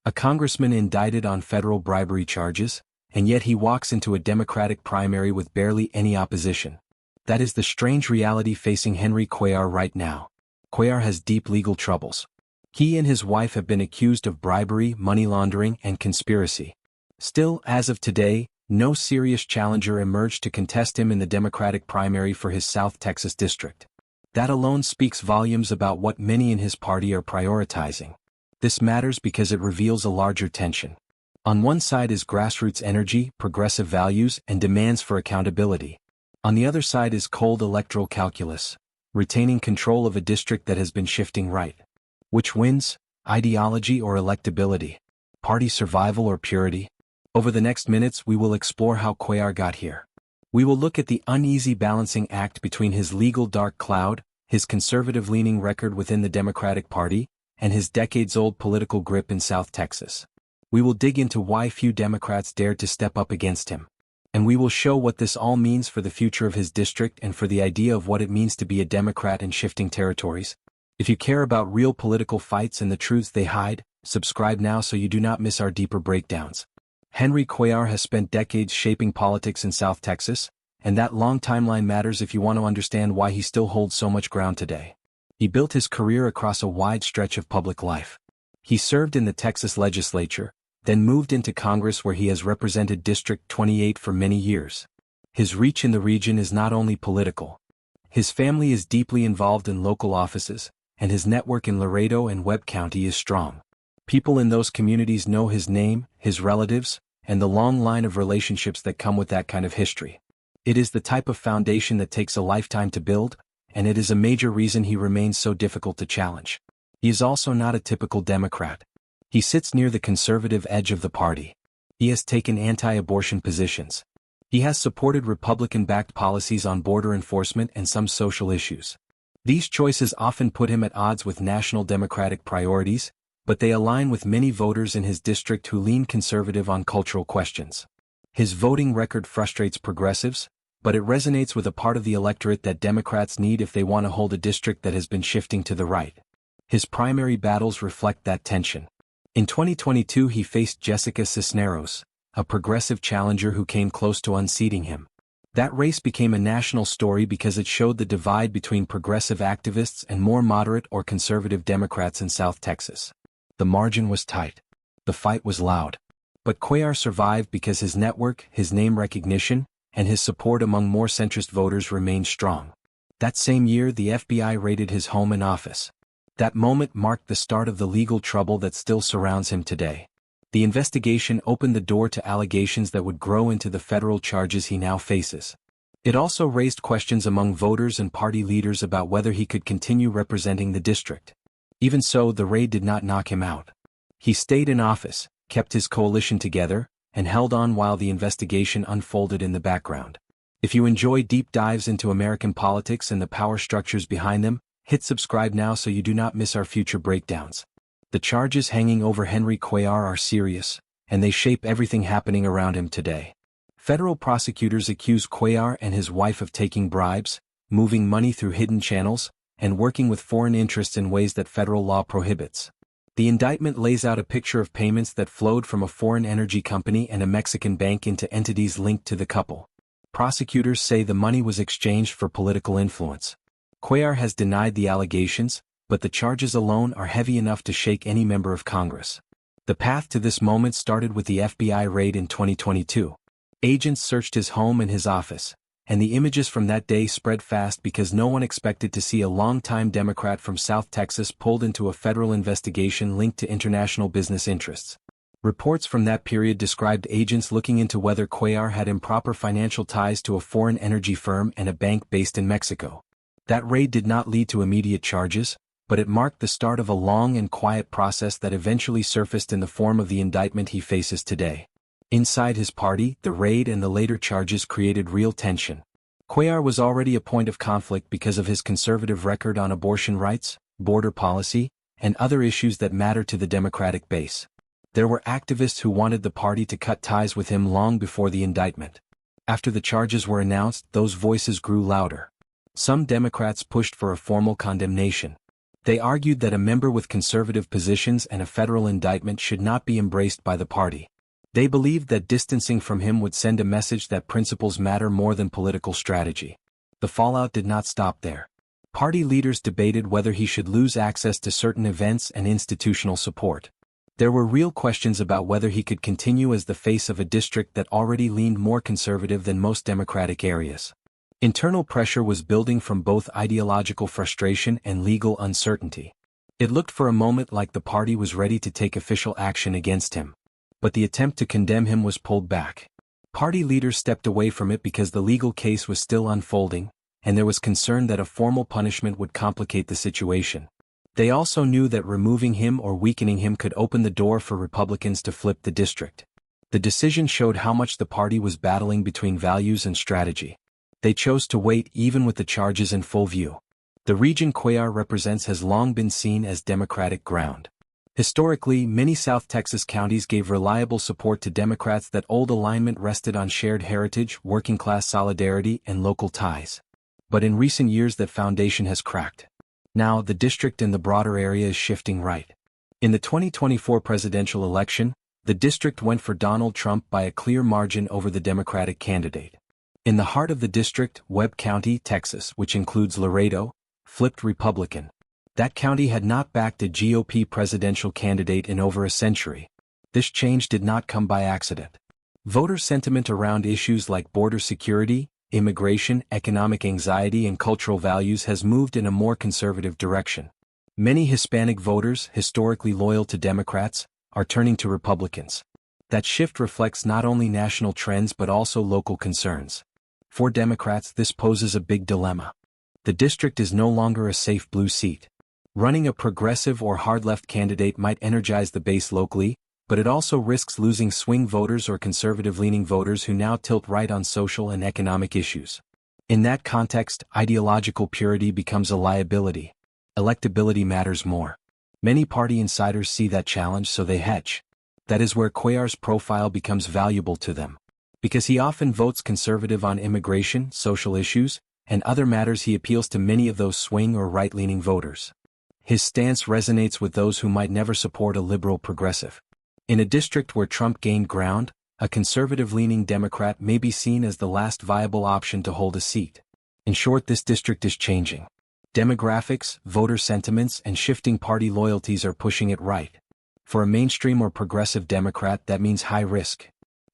A congressman indicted on federal bribery charges, and yet he walks into a Democratic primary with barely any opposition. That is the strange reality facing Henry Cuellar right now. Cuellar has deep legal troubles. He and his wife have been accused of bribery, money laundering, and conspiracy. Still, as of today, no serious challenger emerged to contest him in the Democratic primary for his South Texas district. That alone speaks volumes about what many in his party are prioritizing. This matters because it reveals a larger tension. On one side is grassroots energy, progressive values, and demands for accountability. On the other side is cold electoral calculus, retaining control of a district that has been shifting right. Which wins, ideology or electability? Party survival or purity? Over the next minutes we will explore how Cuellar got here. We will look at the uneasy balancing act between his legal dark cloud, his conservative-leaning record within the Democratic Party, and his decades-old political grip in South Texas. We will dig into why few Democrats dared to step up against him. And we will show what this all means for the future of his district and for the idea of what it means to be a Democrat in shifting territories. If you care about real political fights and the truths they hide, subscribe now so you do not miss our deeper breakdowns. Henry Cuellar has spent decades shaping politics in South Texas, and that long timeline matters if you want to understand why he still holds so much ground today. He built his career across a wide stretch of public life. He served in the Texas legislature, then moved into Congress where he has represented District 28 for many years. His reach in the region is not only political. His family is deeply involved in local offices, and his network in Laredo and Webb County is strong. People in those communities know his name, his relatives, and the long line of relationships that come with that kind of history. It is the type of foundation that takes a lifetime to build, and it is a major reason he remains so difficult to challenge. He is also not a typical Democrat. He sits near the conservative edge of the party. He has taken anti-abortion positions. He has supported Republican-backed policies on border enforcement and some social issues. These choices often put him at odds with national Democratic priorities, but they align with many voters in his district who lean conservative on cultural questions. His voting record frustrates progressives, but it resonates with a part of the electorate that Democrats need if they want to hold a district that has been shifting to the right. His primary battles reflect that tension. In 2022 he faced Jessica Cisneros, a progressive challenger who came close to unseating him. That race became a national story because it showed the divide between progressive activists and more moderate or conservative Democrats in South Texas. The margin was tight. The fight was loud. But Cuellar survived because his network, his name recognition, and his support among more centrist voters remained strong. That same year the FBI raided his home and office. That moment marked the start of the legal trouble that still surrounds him today. The investigation opened the door to allegations that would grow into the federal charges he now faces. It also raised questions among voters and party leaders about whether he could continue representing the district. Even so, the raid did not knock him out. He stayed in office, kept his coalition together, and held on while the investigation unfolded in the background. If you enjoy deep dives into American politics and the power structures behind them, hit subscribe now so you do not miss our future breakdowns. The charges hanging over Henry Cuellar are serious, and they shape everything happening around him today. Federal prosecutors accuse Cuellar and his wife of taking bribes, moving money through hidden channels, and working with foreign interests in ways that federal law prohibits. The indictment lays out a picture of payments that flowed from a foreign energy company and a Mexican bank into entities linked to the couple. Prosecutors say the money was exchanged for political influence. Cuellar has denied the allegations, but the charges alone are heavy enough to shake any member of Congress. The path to this moment started with the FBI raid in 2022. Agents searched his home and his office, and the images from that day spread fast because no one expected to see a longtime Democrat from South Texas pulled into a federal investigation linked to international business interests. Reports from that period described agents looking into whether Cuellar had improper financial ties to a foreign energy firm and a bank based in Mexico. That raid did not lead to immediate charges, but it marked the start of a long and quiet process that eventually surfaced in the form of the indictment he faces today. Inside his party, the raid and the later charges created real tension. Cuellar was already a point of conflict because of his conservative record on abortion rights, border policy, and other issues that matter to the Democratic base. There were activists who wanted the party to cut ties with him long before the indictment. After the charges were announced, those voices grew louder. Some Democrats pushed for a formal condemnation. They argued that a member with conservative positions and a federal indictment should not be embraced by the party. They believed that distancing from him would send a message that principles matter more than political strategy. The fallout did not stop there. Party leaders debated whether he should lose access to certain events and institutional support. There were real questions about whether he could continue as the face of a district that already leaned more conservative than most Democratic areas. Internal pressure was building from both ideological frustration and legal uncertainty. It looked for a moment like the party was ready to take official action against him. But the attempt to condemn him was pulled back. Party leaders stepped away from it because the legal case was still unfolding, and there was concern that a formal punishment would complicate the situation. They also knew that removing him or weakening him could open the door for Republicans to flip the district. The decision showed how much the party was battling between values and strategy. They chose to wait even with the charges in full view. The region Cuellar represents has long been seen as Democratic ground. Historically, many South Texas counties gave reliable support to Democrats. That old alignment rested on shared heritage, working-class solidarity, and local ties. But in recent years that foundation has cracked. Now, the district and the broader area is shifting right. In the 2024 presidential election, the district went for Donald Trump by a clear margin over the Democratic candidate. In the heart of the district, Webb County, Texas, which includes Laredo, flipped Republican. That county had not backed a GOP presidential candidate in over a century. This change did not come by accident. Voter sentiment around issues like border security, immigration, economic anxiety, and cultural values has moved in a more conservative direction. Many Hispanic voters, historically loyal to Democrats, are turning to Republicans. That shift reflects not only national trends but also local concerns. For Democrats, this poses a big dilemma. The district is no longer a safe blue seat. Running a progressive or hard-left candidate might energize the base locally, but it also risks losing swing voters or conservative-leaning voters who now tilt right on social and economic issues. In that context, ideological purity becomes a liability. Electability matters more. Many party insiders see that challenge, so they hedge. That is where Cuellar's profile becomes valuable to them. Because he often votes conservative on immigration, social issues, and other matters, he appeals to many of those swing or right-leaning voters. His stance resonates with those who might never support a liberal progressive. In a district where Trump gained ground, a conservative-leaning Democrat may be seen as the last viable option to hold a seat. In short, this district is changing. Demographics, voter sentiments, and shifting party loyalties are pushing it right. For a mainstream or progressive Democrat, that means high risk.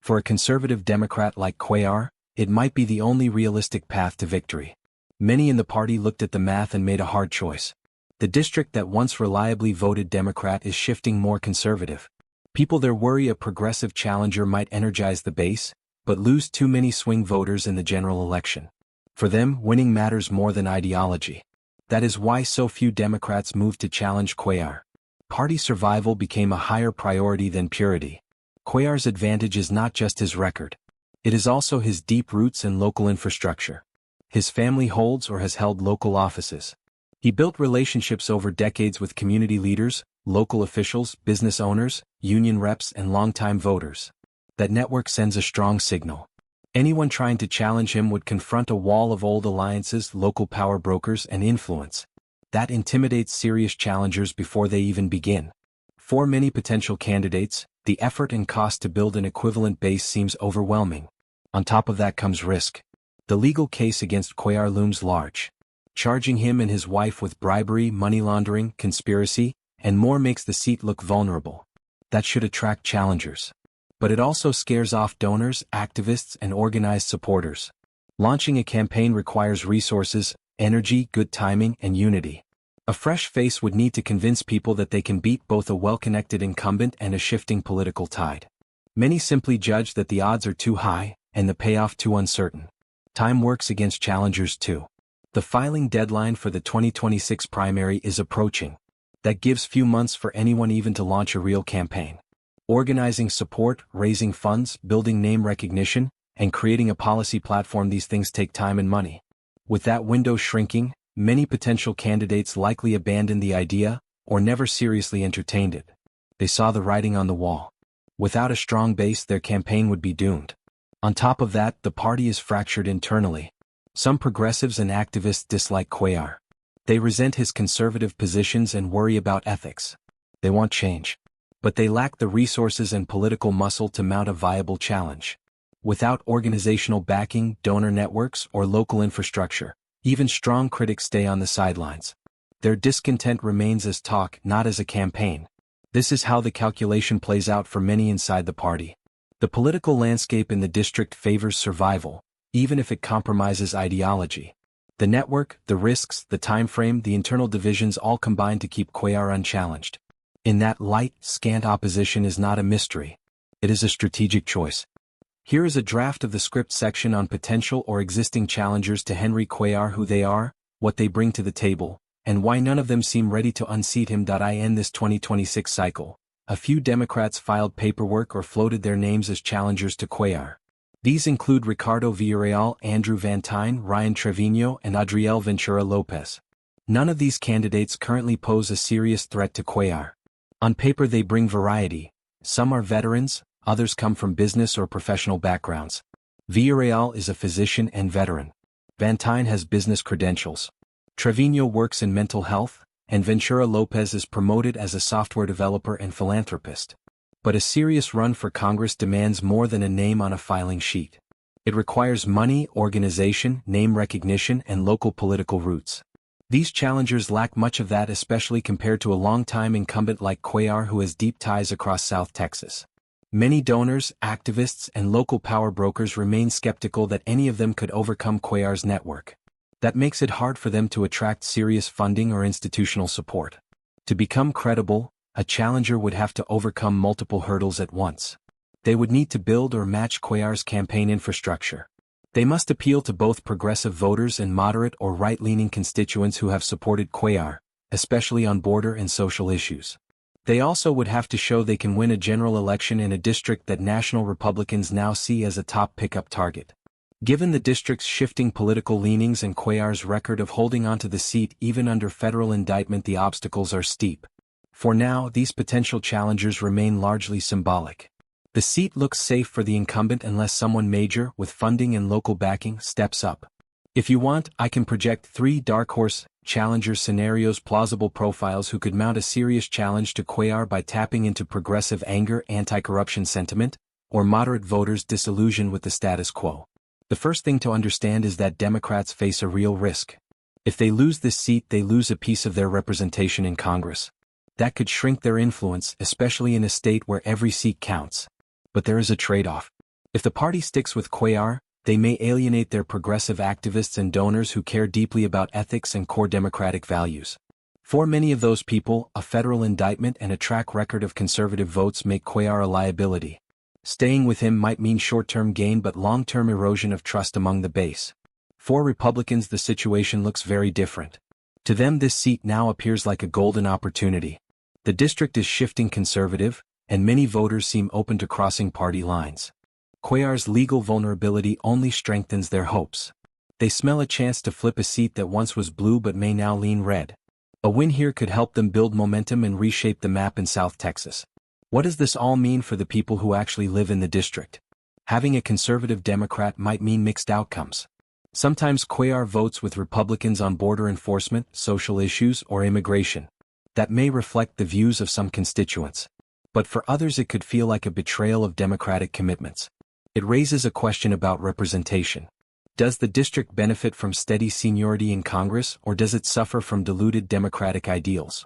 For a conservative Democrat like Cuellar, it might be the only realistic path to victory. Many in the party looked at the math and made a hard choice. The district that once reliably voted Democrat is shifting more conservative. People there worry a progressive challenger might energize the base, but lose too many swing voters in the general election. For them, winning matters more than ideology. That is why so few Democrats moved to challenge Cuellar. Party survival became a higher priority than purity. Cuellar's advantage is not just his record. It is also his deep roots and local infrastructure. His family holds or has held local offices. He built relationships over decades with community leaders, local officials, business owners, union reps, and longtime voters. That network sends a strong signal. Anyone trying to challenge him would confront a wall of old alliances, local power brokers, and influence. That intimidates serious challengers before they even begin. For many potential candidates, the effort and cost to build an equivalent base seems overwhelming. On top of that comes risk. The legal case against Cuellar looms large. Charging him and his wife with bribery, money laundering, conspiracy, and more makes the seat look vulnerable. That should attract challengers. But it also scares off donors, activists, and organized supporters. Launching a campaign requires resources, energy, good timing, and unity. A fresh face would need to convince people that they can beat both a well-connected incumbent and a shifting political tide. Many simply judge that the odds are too high, and the payoff too uncertain. Time works against challengers too. The filing deadline for the 2026 primary is approaching. That gives few months for anyone even to launch a real campaign. Organizing support, raising funds, building name recognition, and creating a policy platform, these things take time and money. With that window shrinking, many potential candidates likely abandoned the idea, or never seriously entertained it. They saw the writing on the wall. Without a strong base, their campaign would be doomed. On top of that, the party is fractured internally. Some progressives and activists dislike Cuellar. They resent his conservative positions and worry about ethics. They want change. But they lack the resources and political muscle to mount a viable challenge. Without organizational backing, donor networks, or local infrastructure, even strong critics stay on the sidelines. Their discontent remains as talk, not as a campaign. This is how the calculation plays out for many inside the party. The political landscape in the district favors survival, even if it compromises ideology. The network, the risks, the timeframe, the internal divisions all combine to keep Cuellar unchallenged. In that light, Scant opposition is not a mystery. It is a strategic choice. Here is a draft of the script section on potential or existing challengers to Henry Cuellar: who they are, what they bring to the table, and why none of them seem ready to unseat him. In this 2026 cycle, a few Democrats filed paperwork or floated their names as challengers to Cuellar. These include Ricardo Villarreal, Andrew Van Tine, Ryan Trevino, and Adriel Ventura Lopez. None of these candidates currently pose a serious threat to Cuellar. On paper they bring variety. Some are veterans, others come from business or professional backgrounds. Villarreal is a physician and veteran. Van Tine has business credentials. Trevino works in mental health, and Ventura Lopez is promoted as a software developer and philanthropist. But a serious run for Congress demands more than a name on a filing sheet. It requires money, organization, name recognition, and local political roots. These challengers lack much of that, especially compared to a long-time incumbent like Cuellar, who has deep ties across South Texas. Many donors, activists, and local power brokers remain skeptical that any of them could overcome Cuellar's network. That makes it hard for them to attract serious funding or institutional support. To become credible, a challenger would have to overcome multiple hurdles at once. They would need to build or match Cuellar's campaign infrastructure. They must appeal to both progressive voters and moderate or right-leaning constituents who have supported Cuellar, especially on border and social issues. They also would have to show they can win a general election in a district that national Republicans now see as a top pickup target. Given the district's shifting political leanings and Cuellar's record of holding onto the seat even under federal indictment, the obstacles are steep. For now, these potential challengers remain largely symbolic. The seat looks safe for the incumbent unless someone major, with funding and local backing, steps up. If you want, I can project 3 dark horse challenger scenarios, plausible profiles who could mount a serious challenge to Cuellar by tapping into progressive anger, anti-corruption sentiment, or moderate voters disillusioned with the status quo. The first thing to understand is that Democrats face a real risk. If they lose this seat, they lose a piece of their representation in Congress. That could shrink their influence, especially in a state where every seat counts. But there is a trade-off. If the party sticks with Cuellar, they may alienate their progressive activists and donors who care deeply about ethics and core democratic values. For many of those people, a federal indictment and a track record of conservative votes make Cuellar a liability. Staying with him might mean short-term gain but long-term erosion of trust among the base. For Republicans, the situation looks very different. To them, this seat now appears like a golden opportunity. The district is shifting conservative, and many voters seem open to crossing party lines. Cuellar's legal vulnerability only strengthens their hopes. They smell a chance to flip a seat that once was blue but may now lean red. A win here could help them build momentum and reshape the map in South Texas. What does this all mean for the people who actually live in the district? Having a conservative Democrat might mean mixed outcomes. Sometimes Cuellar votes with Republicans on border enforcement, social issues, or immigration. That may reflect the views of some constituents. But for others it could feel like a betrayal of democratic commitments. It raises a question about representation. Does the district benefit from steady seniority in Congress, or does it suffer from diluted democratic ideals?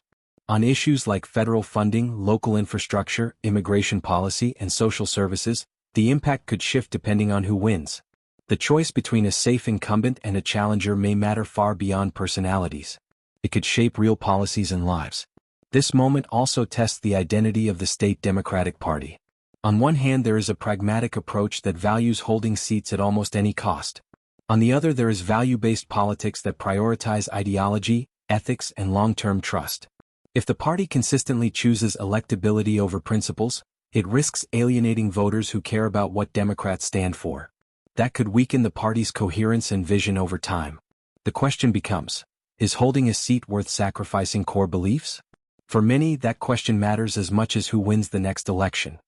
On issues like federal funding, local infrastructure, immigration policy, and social services, the impact could shift depending on who wins. The choice between a safe incumbent and a challenger may matter far beyond personalities. It could shape real policies and lives. This moment also tests the identity of the state Democratic Party. On one hand, there is a pragmatic approach that values holding seats at almost any cost. On the other, there is value-based politics that prioritize ideology, ethics, and long-term trust. If the party consistently chooses electability over principles, it risks alienating voters who care about what Democrats stand for. That could weaken the party's coherence and vision over time. The question becomes, is holding a seat worth sacrificing core beliefs? For many, that question matters as much as who wins the next election.